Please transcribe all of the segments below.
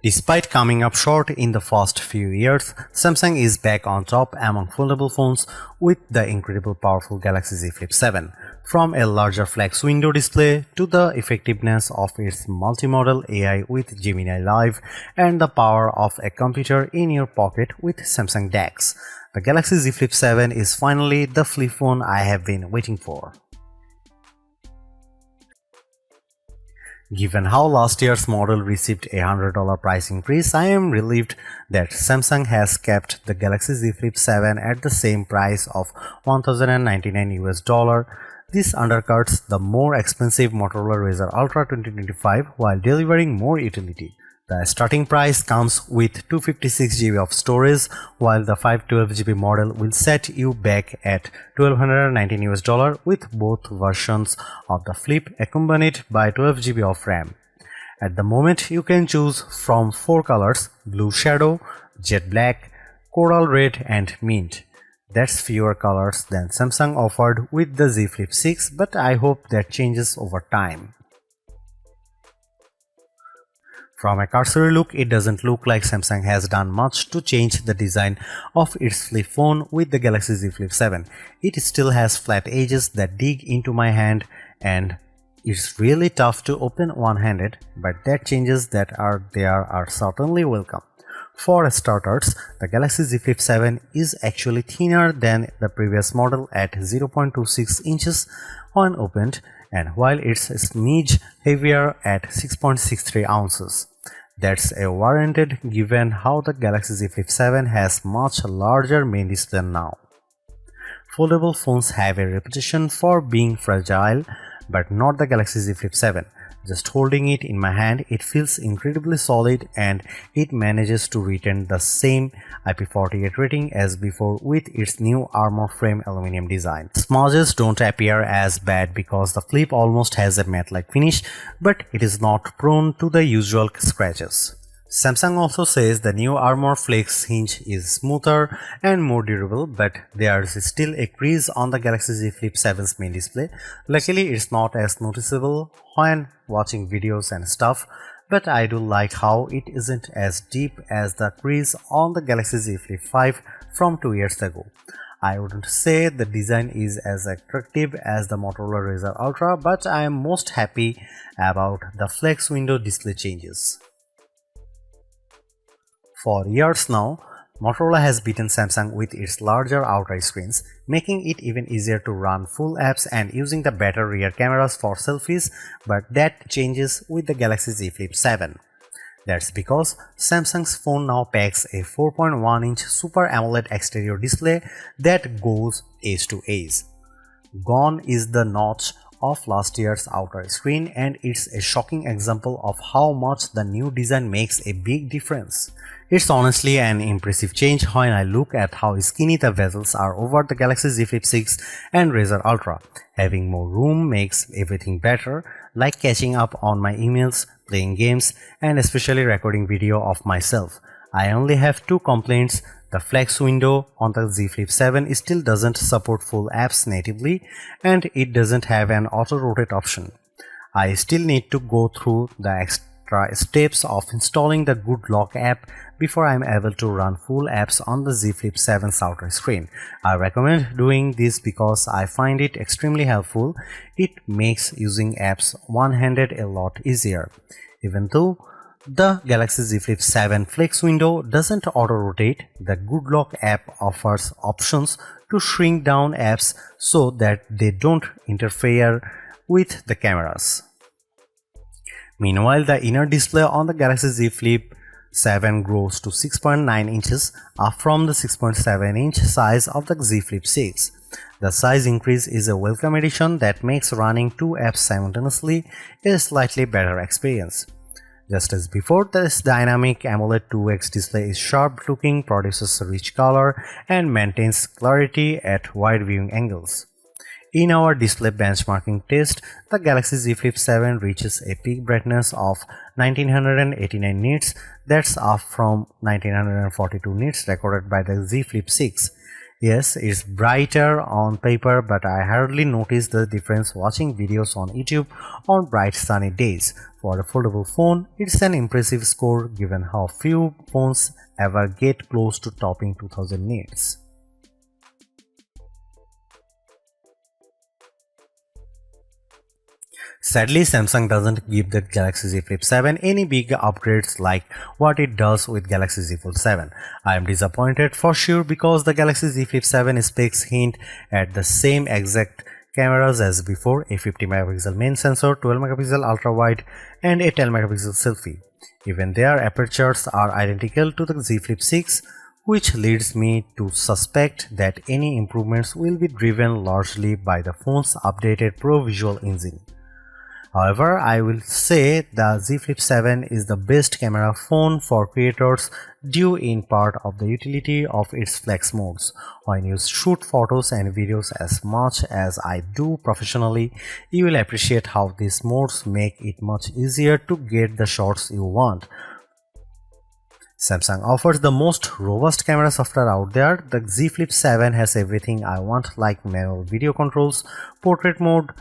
Despite coming up short in the first few years, Samsung is back on top among foldable phones with the incredible powerful Galaxy Z Flip 7. From a larger flex window display to the effectiveness of its multimodal AI with Gemini Live and the power of a computer in your pocket with Samsung DeX, the Galaxy Z Flip 7 is finally the flip phone I have been waiting for. Given how last year's model received a $100 price increase, I am relieved that Samsung has kept the Galaxy Z Flip 7 at the same price of $1,099 US. This undercuts the more expensive Motorola Razr Ultra 2025 while delivering more utility. The starting price comes with 256GB of storage, while the 512GB model will set you back at $1,219 US with both versions of the Flip accompanied by 12GB of RAM. At the moment, you can choose from 4 colors: Blue Shadow, Jet Black, Coral Red and Mint. That's fewer colors than Samsung offered with the Z Flip 6, but I hope that changes over time. From a cursory look, it doesn't look like Samsung has done much to change the design of its flip phone with the Galaxy Z Flip 7. It still has flat edges that dig into my hand and it's really tough to open one-handed, but that changes that are there are certainly welcome. For starters, the Galaxy Z Flip 7 is actually thinner than the previous model at 0.26 inches when opened, and while it's a smidge heavier at 6.63 ounces. That's a warranted given how the Galaxy Z Flip 7 has much larger main display now. Foldable phones have a reputation for being fragile, but not the Galaxy Z Flip 7. Just holding it in my hand, it feels incredibly solid and it manages to retain the same IP48 rating as before with its new armor frame aluminum design. Smudges don't appear as bad because the Flip almost has a matte-like finish, but it is not prone to the usual scratches. Samsung also says the new Armor Flex hinge is smoother and more durable, but there's still a crease on the Galaxy Z Flip 7's main display. Luckily, it's not as noticeable when watching videos and stuff, but I do like how it isn't as deep as the crease on the Galaxy Z Flip 5 from 2 years ago. I wouldn't say the design is as attractive as the Motorola Razr Ultra, but I am most happy about the flex window display changes. For years now, Motorola has beaten Samsung with its larger outer screens, making it even easier to run full apps and using the better rear cameras for selfies, but that changes with the Galaxy Z Flip 7. That's because Samsung's phone now packs a 4.1-inch Super AMOLED exterior display that goes edge to edge. Gone is the notch of last year's outer screen, and it's a shocking example of how much the new design makes a big difference. It's honestly an impressive change when I look at how skinny the bezels are over the Galaxy Z Flip 6 and Razr Ultra. Having more room makes everything better, like catching up on my emails, playing games, and especially recording video of myself. I only have 2 complaints. The flex window on the Z Flip 7 still doesn't support full apps natively, and it doesn't have an auto-rotate option. I still need to go through the extra steps of installing the Good Lock app before I am able to run full apps on the Z Flip 7's outer screen. I recommend doing this because I find it extremely helpful. It makes using apps one-handed a lot easier. Even though the Galaxy Z Flip 7 flex window doesn't auto-rotate, the Good Lock app offers options to shrink down apps so that they don't interfere with the cameras. Meanwhile, the inner display on the Galaxy Z Flip 7 grows to 6.9 inches up from the 6.7-inch size of the Z Flip 6. The size increase is a welcome addition that makes running 2 apps simultaneously a slightly better experience. Just as before, this dynamic AMOLED 2X display is sharp looking, produces rich color, and maintains clarity at wide viewing angles. In our display benchmarking test, the Galaxy Z Flip 7 reaches a peak brightness of 1989 nits, that's up from 1942 nits recorded by the Z Flip 6. Yes, it's brighter on paper, but I hardly notice the difference watching videos on YouTube on bright sunny days. For a foldable phone, it's an impressive score given how few phones ever get close to topping 2000 nits. Sadly, Samsung doesn't give the Galaxy Z Flip 7 any big upgrades like what it does with Galaxy Z Fold 7. I am disappointed for sure because the Galaxy Z Flip 7 specs hint at the same exact cameras as before, a 50 megapixel main sensor, 12 megapixel ultra wide and a 10 megapixel selfie. Even their apertures are identical to the Z Flip 6, which leads me to suspect that any improvements will be driven largely by the phone's updated Pro Visual engine. However, I will say the Z Flip 7 is the best camera phone for creators due in part of the utility of its flex modes. When you shoot photos and videos as much as I do professionally, you will appreciate how these modes make it much easier to get the shots you want. Samsung offers the most robust camera software out there. The Z Flip 7 has everything I want like manual video controls, portrait mode,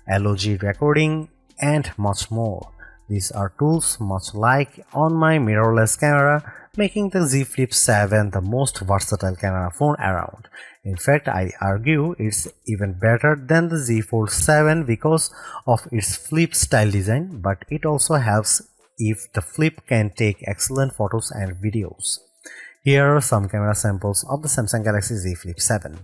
LOG recording, and much more. These are tools much like on my mirrorless camera, making the Z Flip 7 the most versatile camera phone around. In fact, I argue it's even better than the Z Fold 7 because of its flip style design, but it also helps if the flip can take excellent photos and videos. Here are some camera samples of the Samsung Galaxy Z Flip 7.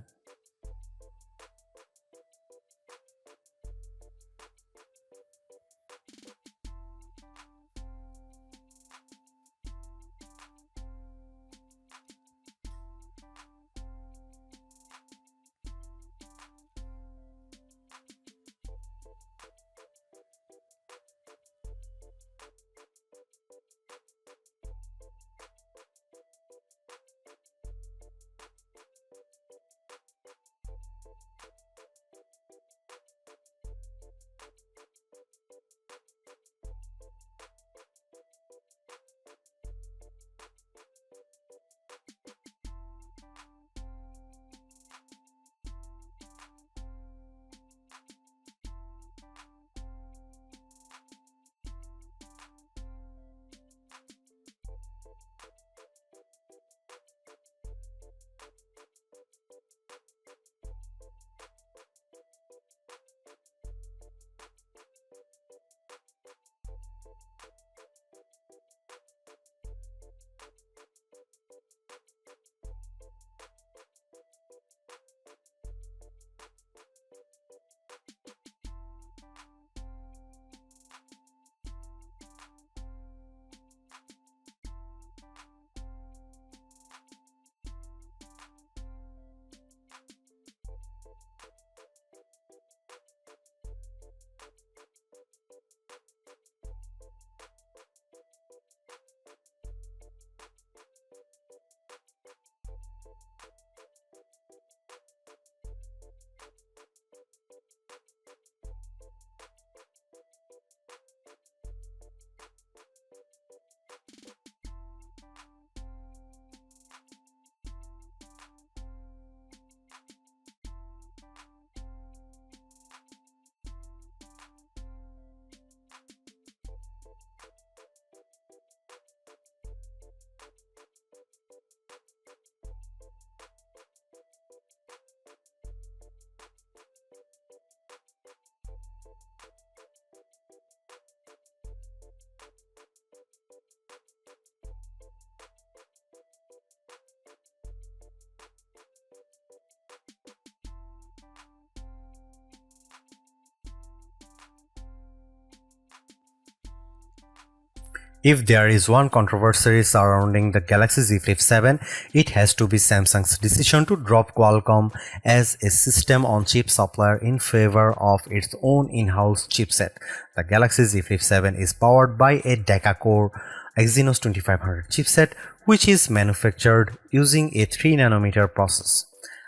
If there is one controversy surrounding the Galaxy Z Flip 7, it has to be Samsung's decision to drop Qualcomm as a system-on-chip supplier in favor of its own in-house chipset. The Galaxy Z Flip 7 is powered by a deca-core Exynos 2500 chipset, which is manufactured using a 3nm process.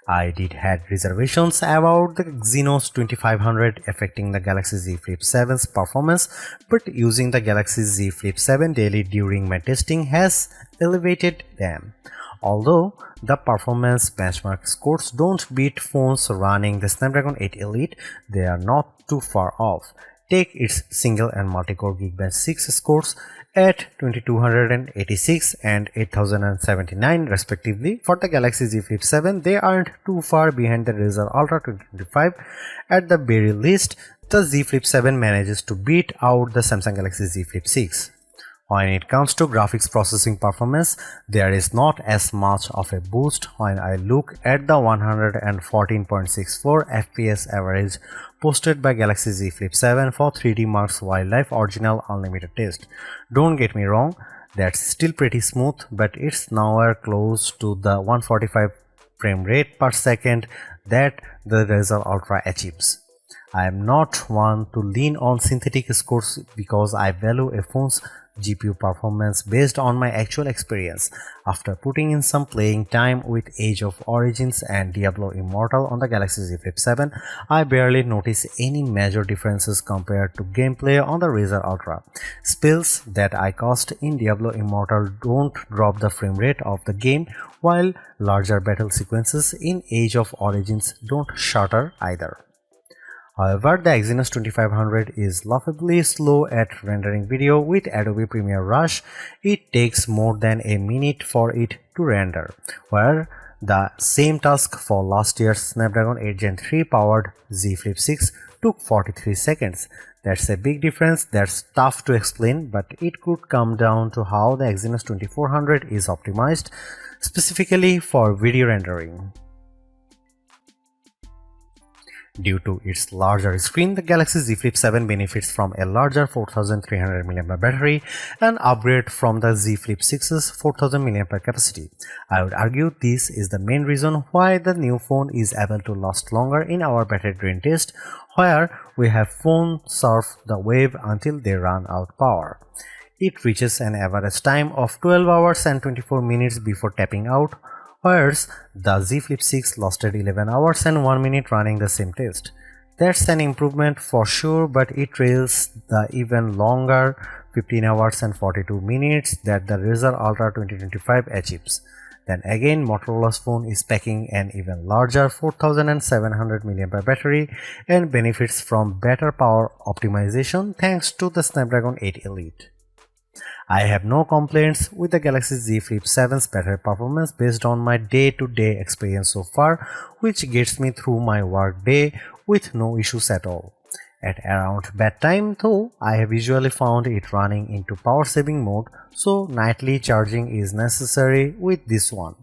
I did had reservations about the Exynos 2500 affecting the Galaxy Z Flip 7's performance, but using the Galaxy Z Flip 7 daily during my testing has elevated them. Although the performance benchmark scores don't beat phones running the Snapdragon 8 Elite, they are not too far off. Take its single and multi-core Geekbench 6 scores at 2286 and 8079 respectively. For the Galaxy Z Flip 7, they aren't too far behind the Razr Ultra 2025. At the very least, the Z Flip 7 manages to beat out the Samsung Galaxy Z Flip 6. When it comes to graphics processing performance, there is not as much of a boost when I look at the 114.64 FPS average posted by Galaxy Z Flip 7 for 3D Mark's Wildlife Original Unlimited test. Don't get me wrong, that's still pretty smooth, but it's nowhere close to the 145 frame rate per second that the Razr Ultra achieves. I am not one to lean on synthetic scores because I value a phone's GPU performance based on my actual experience. After putting in some playing time with Age of Origins and Diablo Immortal on the Galaxy Z Flip 7, I barely notice any major differences compared to gameplay on the Razr Ultra. Spells that I cast in Diablo Immortal don't drop the frame rate of the game, while larger battle sequences in Age of Origins don't shatter either. However, the Exynos 2500 is laughably slow at rendering video. With Adobe Premiere Rush, it takes more than a minute for it to render, where the same task for last year's Snapdragon 8 Gen 3 powered Z Flip 6 took 43 seconds. That's a big difference that's tough to explain, but it could come down to how the Exynos 2400 is optimized specifically for video rendering. Due to its larger screen, the Galaxy Z Flip 7 benefits from a larger 4300 mAh battery, an upgrade from the Z Flip 6's 4000 mAh capacity. I would argue this is the main reason why the new phone is able to last longer in our battery drain test, where we have phone surf the wave until they run out power. It reaches an average time of 12 hours and 24 minutes before tapping out, whereas the Z Flip 6 lasted 11 hours and 1 minute running the same test. That's an improvement for sure, but it trails the even longer 15 hours and 42 minutes that the Razr Ultra 2025 achieves. Then again, Motorola's phone is packing an even larger 4700 mAh battery and benefits from better power optimization thanks to the Snapdragon 8 Elite. I have no complaints with the Galaxy Z Flip 7's battery performance based on my day-to-day experience so far, which gets me through my work day with no issues at all. At around bedtime though, I have usually found it running into power saving mode, so nightly charging is necessary with this one.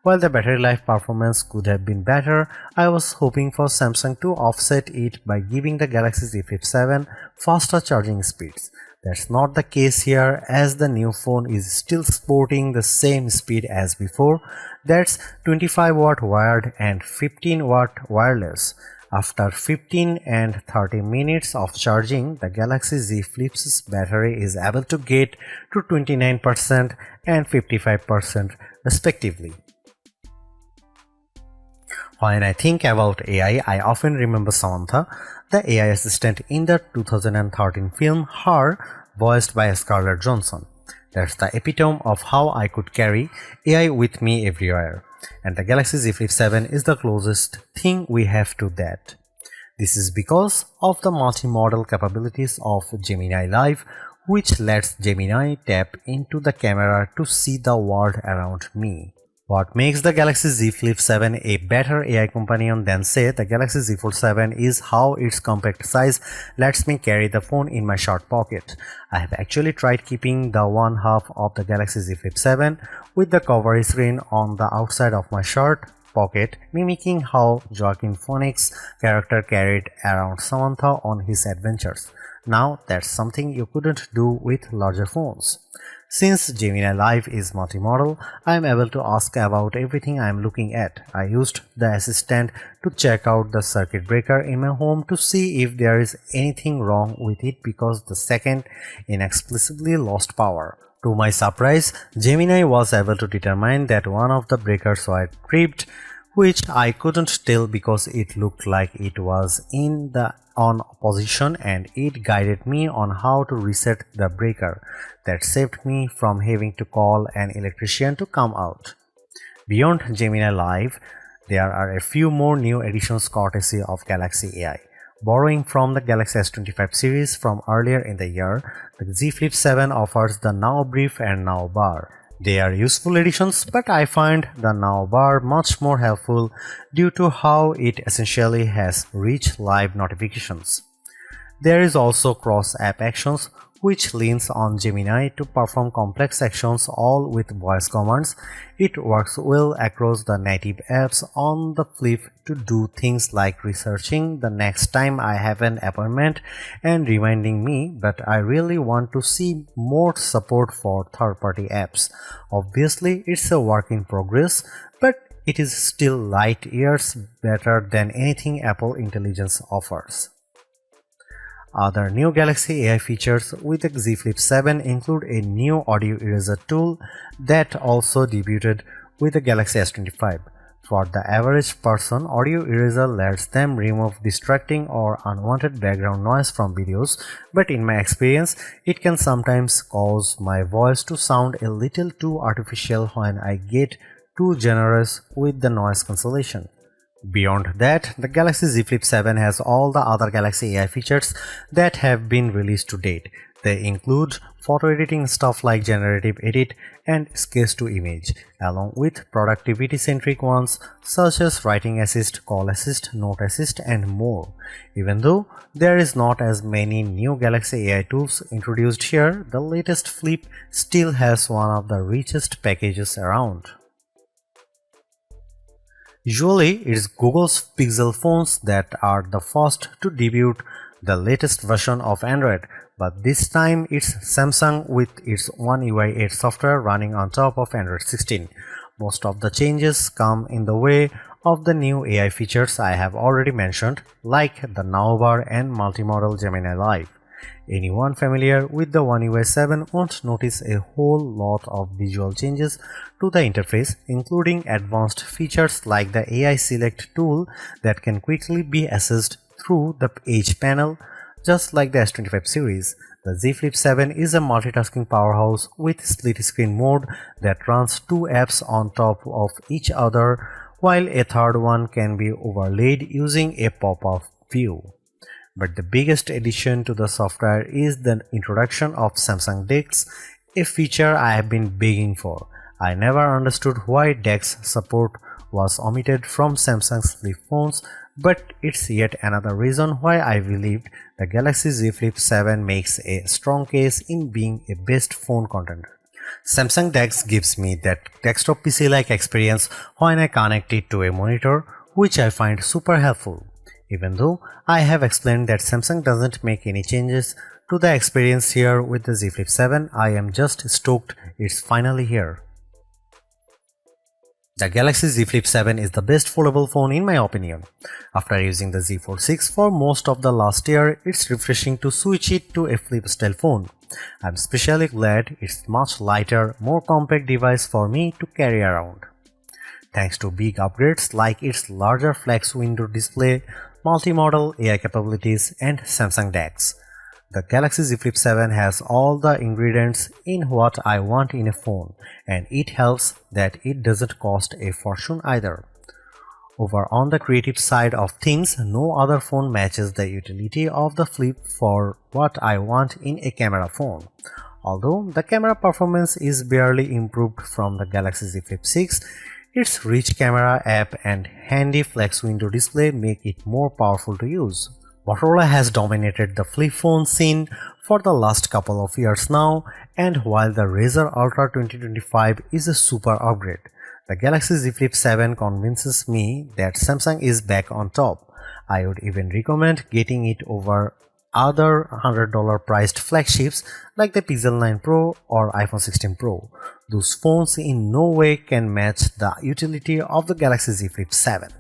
While the battery life performance could have been better, I was hoping for Samsung to offset it by giving the Galaxy Z Flip 7 faster charging speeds. That's not the case here, as the new phone is still sporting the same speed as before. That's 25 watt wired and 15 watt wireless. After 15 and 30 minutes of charging, the Galaxy Z Flip's battery is able to get to 29% and 55% respectively. When I think about AI, I often remember Samantha, the AI assistant in the 2013 film Her, voiced by Scarlett Johansson. That's the epitome of how I could carry AI with me everywhere, and the Galaxy Z Flip 7 is the closest thing we have to that. This is because of the multimodal capabilities of Gemini Live, which lets Gemini tap into the camera to see the world around me. What makes the Galaxy Z Flip 7 a better AI companion than say the Galaxy Z Fold 7 is how its compact size lets me carry the phone in my short pocket. I have actually tried keeping the one half of the Galaxy Z Flip 7 with the cover screen on the outside of my shirt pocket, mimicking how Joaquin Phoenix's character carried around Samantha on his adventures. Now that's something you couldn't do with larger phones. Since Gemini Live is multimodal, I am able to ask about everything I am looking at. I used the assistant to check out the circuit breaker in my home to see if there is anything wrong with it because the second inexplicably lost power. To my surprise, Gemini was able to determine that one of the breakers was tripped, which I couldn't tell because it looked like it was in the on position, and it guided me on how to reset the breaker. That saved me from having to call an electrician to come out. Beyond Gemini Live, there are a few more new additions courtesy of Galaxy AI. Borrowing from the Galaxy S25 series from earlier in the year, the Z Flip 7 offers the Now Brief and Now Bar. They are useful additions, but I find the Now Bar much more helpful due to how it essentially has rich live notifications. There is also cross-app actions, which leans on Gemini to perform complex actions all with voice commands. It works well across the native apps on the Flip to do things like researching the next time I have an appointment and reminding me, but I really want to see more support for third-party apps. Obviously, it's a work in progress, but it is still light years better than anything Apple Intelligence offers. Other new Galaxy AI features with the Z Flip 7 include a new audio eraser tool that also debuted with the Galaxy S25. For the average person, audio eraser lets them remove distracting or unwanted background noise from videos, but in my experience, it can sometimes cause my voice to sound a little too artificial when I get too generous with the noise cancellation. Beyond that, the Galaxy Z Flip 7 has all the other Galaxy AI features that have been released to date. They include photo editing stuff like generative edit and sketch to image, along with productivity-centric ones such as writing assist, call assist, note assist, and more. Even though there is not as many new Galaxy AI tools introduced here, the latest Flip still has one of the richest packages around. Usually, it's Google's Pixel phones that are the first to debut the latest version of Android, but this time it's Samsung with its One UI 8 software running on top of Android 16. Most of the changes come in the way of the new AI features I have already mentioned, like the Now Bar and multimodal Gemini Live. Anyone familiar with the One UI 7 won't notice a whole lot of visual changes to the interface, including advanced features like the AI Select tool that can quickly be accessed through the Edge panel, just like the S25 series. The Z Flip 7 is a multitasking powerhouse with split screen mode that runs two apps on top of each other, while a third one can be overlaid using a pop-up view. But the biggest addition to the software is the introduction of Samsung DeX, a feature I have been begging for. I never understood why DeX support was omitted from Samsung's Flip phones, but it's yet another reason why I believed the Galaxy Z Flip 7 makes a strong case in being a best phone contender. Samsung DeX gives me that desktop PC-like experience when I connect it to a monitor, which I find super helpful. Even though I have explained that Samsung doesn't make any changes to the experience here with the Z Flip 7, I am just stoked it's finally here. The Galaxy Z Flip 7 is the best foldable phone in my opinion. After using the Z Fold 6 for most of the last year, it's refreshing to switch it to a flip-style phone. I'm especially glad it's much lighter, more compact device for me to carry around. Thanks to big upgrades like its larger flex window display, multimodal AI capabilities, and Samsung DeX, the Galaxy Z Flip 7 has all the ingredients in what I want in a phone, and it helps that it doesn't cost a fortune either. Over on the creative side of things, no other phone matches the utility of the Flip for what I want in a camera phone. Although the camera performance is barely improved from the Galaxy Z Flip 6, its rich camera app and handy flex window display make it more powerful to use. Motorola has dominated the flip phone scene for the last couple of years now, and while the Razr Ultra 2025 is a super upgrade, the Galaxy Z Flip 7 convinces me that Samsung is back on top. I would even recommend getting it over other $100 priced flagships like the Pixel 9 Pro or iPhone 16 Pro. Those phones in no way can match the utility of the Galaxy Z Flip 7.